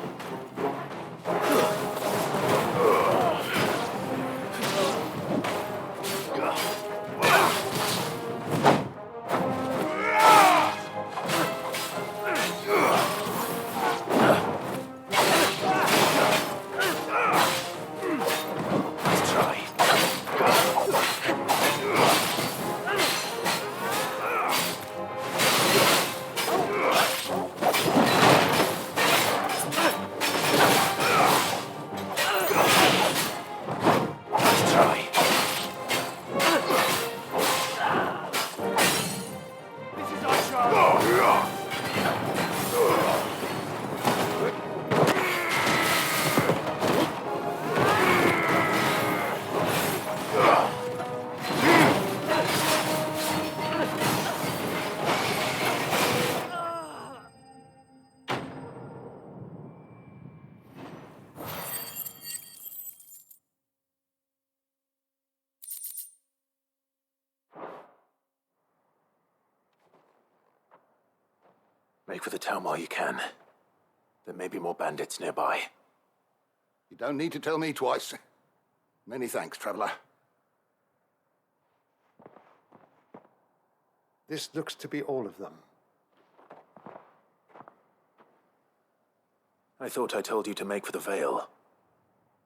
[SPEAKER 2] Make for the town while you can. There may be more bandits nearby.
[SPEAKER 15] You don't need to tell me twice. Many thanks, traveler.
[SPEAKER 19] This looks to be all of them.
[SPEAKER 2] I thought I told you to make for the Vale.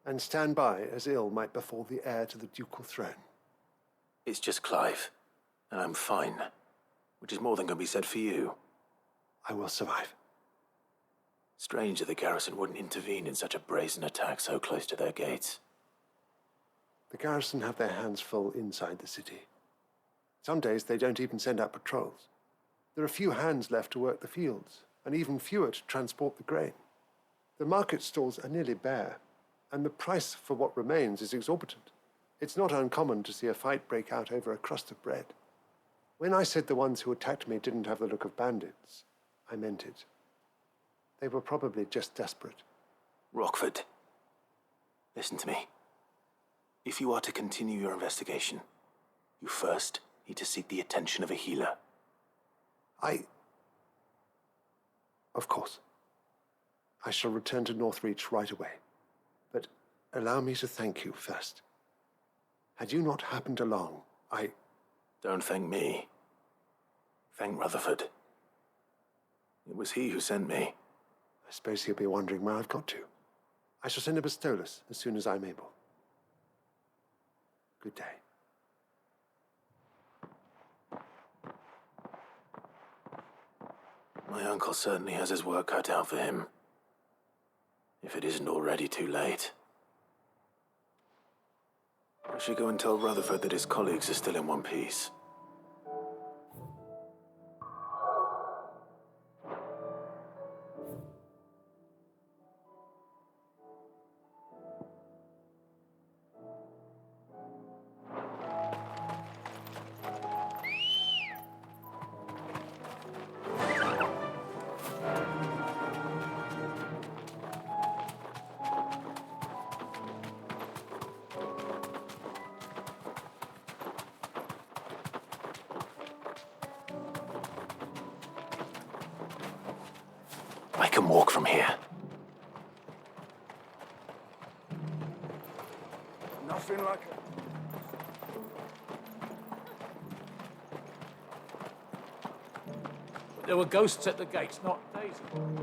[SPEAKER 19] And stand by as ill might befall the heir to the ducal throne.
[SPEAKER 2] It's just Clive, and I'm fine. Which is more than can be said for you.
[SPEAKER 19] I will survive.
[SPEAKER 2] Strange that the garrison wouldn't intervene in such a brazen attack so close to their gates.
[SPEAKER 19] The garrison have their hands full inside the city. Some days they don't even send out patrols. There are few hands left to work the fields, and even fewer to transport the grain. The market stalls are nearly bare, and the price for what remains is exorbitant. It's not uncommon to see a fight break out over a crust of bread. When I said the ones who attacked me didn't have the look of bandits, I meant it. They were probably just desperate.
[SPEAKER 2] Rockford, listen to me. If you are to continue your investigation, you first need to seek the attention of a healer.
[SPEAKER 19] Of course. I shall return to Northreach right away. But allow me to thank you first. Had you not happened along,
[SPEAKER 2] Don't thank me. Thank Rutherford. It was he who sent me.
[SPEAKER 19] I suppose he'll be wondering where I've got to. I shall send a Bistolus as soon as I'm able. Good day.
[SPEAKER 2] My uncle certainly has his work cut out for him. If it isn't already too late. I should go and tell Rutherford that his colleagues are still in one piece. I can walk from here.
[SPEAKER 15] Nothing like it.
[SPEAKER 21] There were ghosts at the gates not days ago.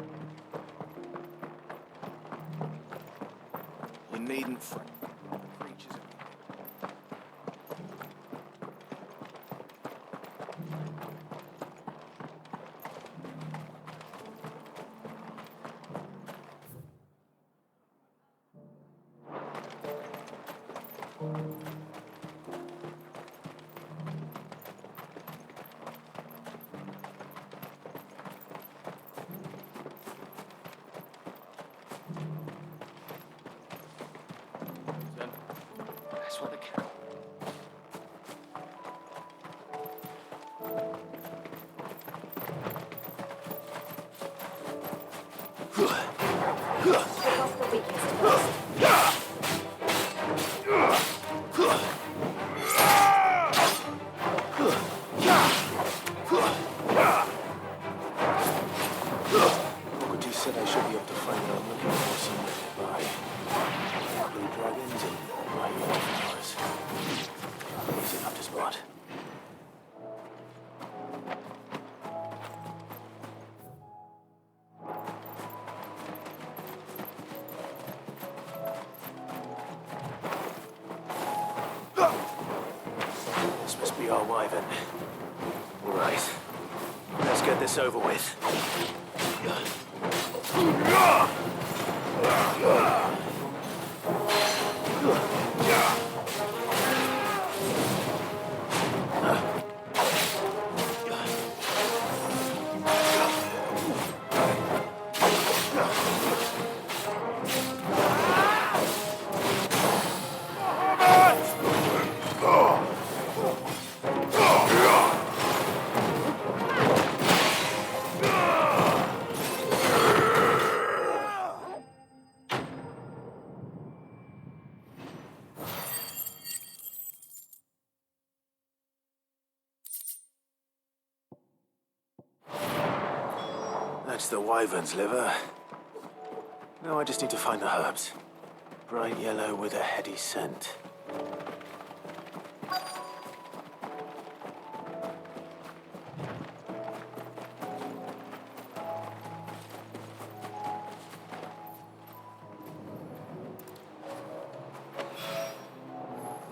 [SPEAKER 15] You needn't fret. Creatures
[SPEAKER 18] That's what the cat.
[SPEAKER 2] Socrates said I should be able to find what I'm looking for somewhere nearby. Blue dragons and white wildflowers. Easy enough to spot. This must be our wyvern. All right. Let's get this over with. That's the wyvern's liver. Now I just need to find the herbs. Bright yellow with a heady scent.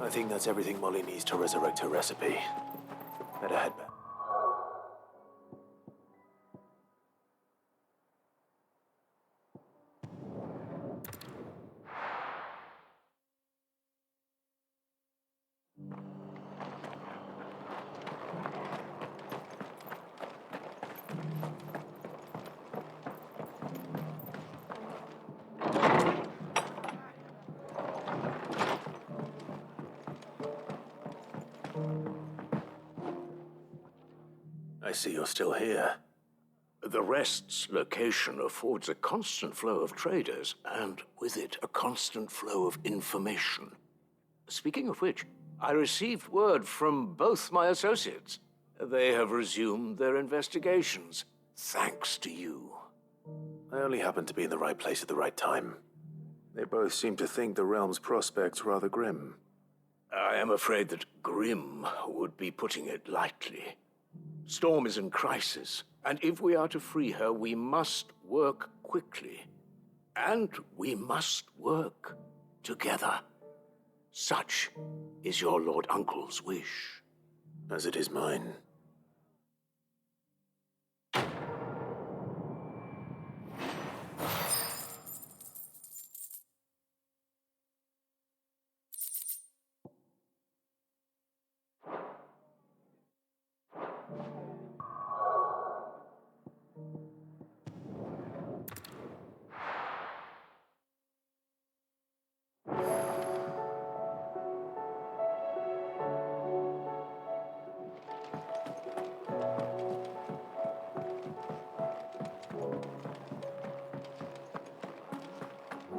[SPEAKER 2] I think that's everything Molly needs to resurrect her recipe. Better head back. I see you're still here.
[SPEAKER 14] The Rest's location affords a constant flow of traders, and with it, a constant flow of information. Speaking of which, I received word from both my associates. They have resumed their investigations, thanks to you.
[SPEAKER 2] I only happened to be in the right place at the right time. They both seem to think the realm's prospects rather grim.
[SPEAKER 14] I am afraid that grim would be putting it lightly. Storm is in crisis, and if we are to free her, we must work quickly. And we must work together. Such is your Lord Uncle's wish.
[SPEAKER 2] As it is mine.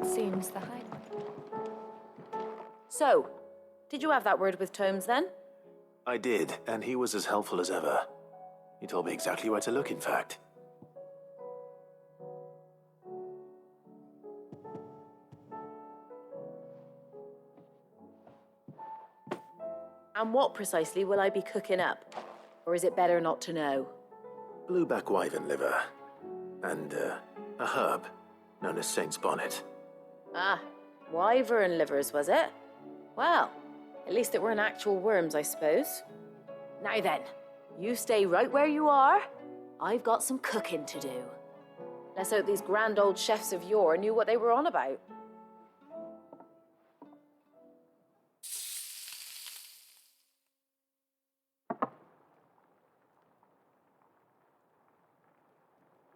[SPEAKER 4] Seems the hide.
[SPEAKER 6] So, did you have that word with Tomes then?
[SPEAKER 2] I did, and he was as helpful as ever. He told me exactly where to look, in fact.
[SPEAKER 6] And what precisely will I be cooking up? Or is it better not to know?
[SPEAKER 2] Blueback wyvern liver. And, a herb known as Saint's Bonnet.
[SPEAKER 6] Ah, wyvern livers, was it? Well, at least it weren't actual worms, I suppose. Now then, you stay right where you are. I've got some cooking to do. Let's hope these grand old chefs of yore knew what they were on about.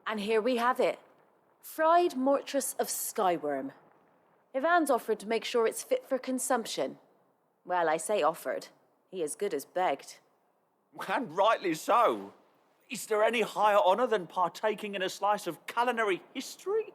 [SPEAKER 6] And here we have it. Fried mortress of skyworm. Ivan's offered to make sure it's fit for consumption. Well, I say offered. He as good as begged.
[SPEAKER 18] And rightly so. Is there any higher honor than partaking in a slice of culinary history?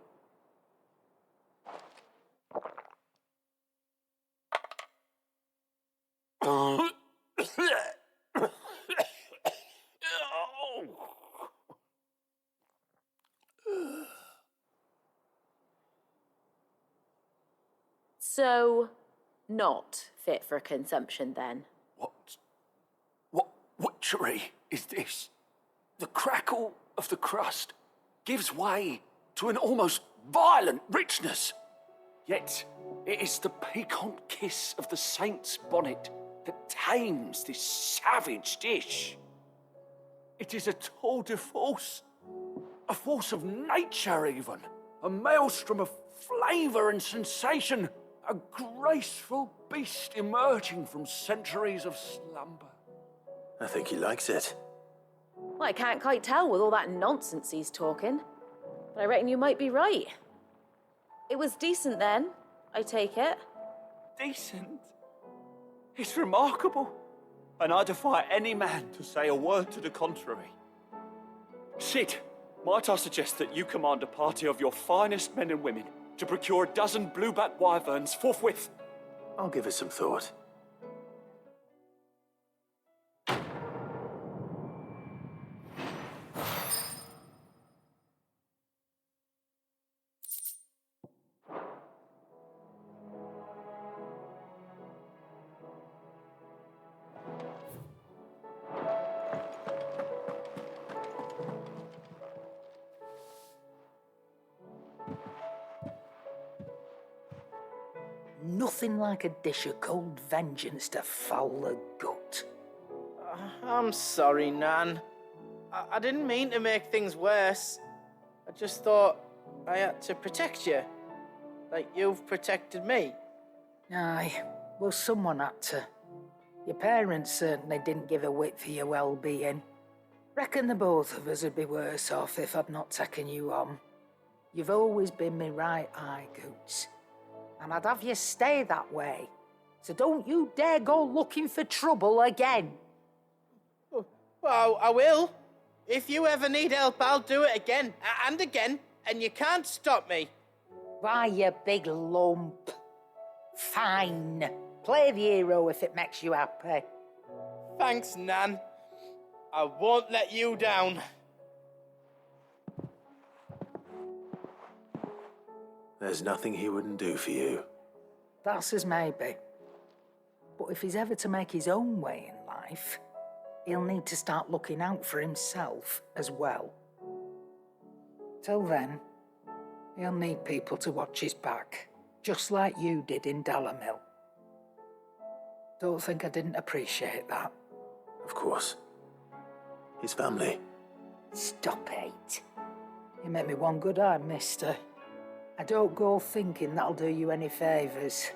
[SPEAKER 6] So, not fit for consumption then?
[SPEAKER 18] What witchery is this? The crackle of the crust gives way to an almost violent richness. Yet, it is the piquant kiss of the saint's bonnet that tames this savage dish. It is a tour de force, a force of nature even, a maelstrom of flavour and sensation, a graceful beast emerging from centuries of slumber.
[SPEAKER 2] I think he likes it.
[SPEAKER 6] Well, I can't quite tell with all that nonsense he's talking. But I reckon you might be right. It was decent then, I take it.
[SPEAKER 18] Decent? It's remarkable. And I defy any man to say a word to the contrary. Sid, might I suggest that you command a party of your finest men and women to procure a dozen blueback wyverns forthwith?
[SPEAKER 2] I'll give it some thought.
[SPEAKER 10] Nothing like a dish of cold vengeance to foul the gut.
[SPEAKER 9] I'm sorry, Nan. I didn't mean to make things worse. I just thought I had to protect you. Like you've protected me.
[SPEAKER 10] Aye, well, someone had to. Your parents certainly didn't give a whit for your well-being. Reckon the both of us would be worse off if I'd not taken you on. You've always been me right eye, Goots. And I'd have you stay that way. So don't you dare go looking for trouble again.
[SPEAKER 9] Well, I will. If you ever need help, I'll do it again and again, and you can't stop me.
[SPEAKER 10] Why, you big lump. Fine. Play the hero if it makes you happy.
[SPEAKER 9] Thanks, Nan. I won't let you down.
[SPEAKER 2] There's nothing he wouldn't do for you.
[SPEAKER 10] That's as maybe. But if he's ever to make his own way in life, he'll need to start looking out for himself as well. Till then, he'll need people to watch his back, just like you did in Dalamil. Don't think I didn't appreciate that.
[SPEAKER 2] Of course. His family.
[SPEAKER 10] Stop it. You make me one good eye, mister. I don't go thinking that'll do you any favours.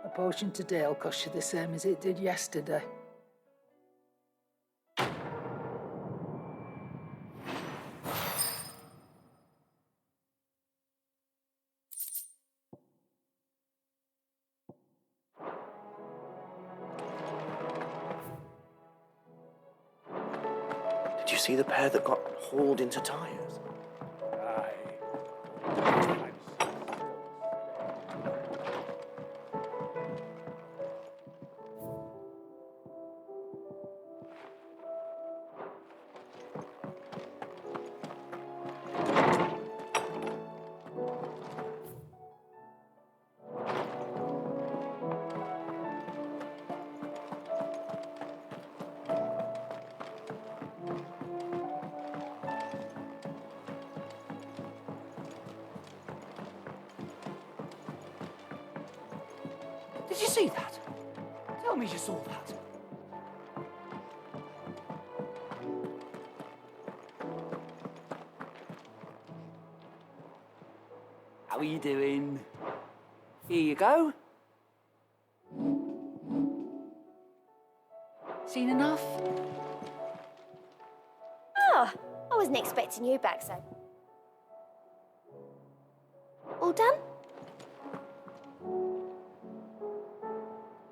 [SPEAKER 10] A potion today will cost you the same as it did yesterday.
[SPEAKER 2] Did you see the pair that got hauled into tyres?
[SPEAKER 5] Did you see that? Tell me you saw that.
[SPEAKER 3] How are you doing? Here you go. Seen enough?
[SPEAKER 13] Ah, I wasn't expecting you back so. All done?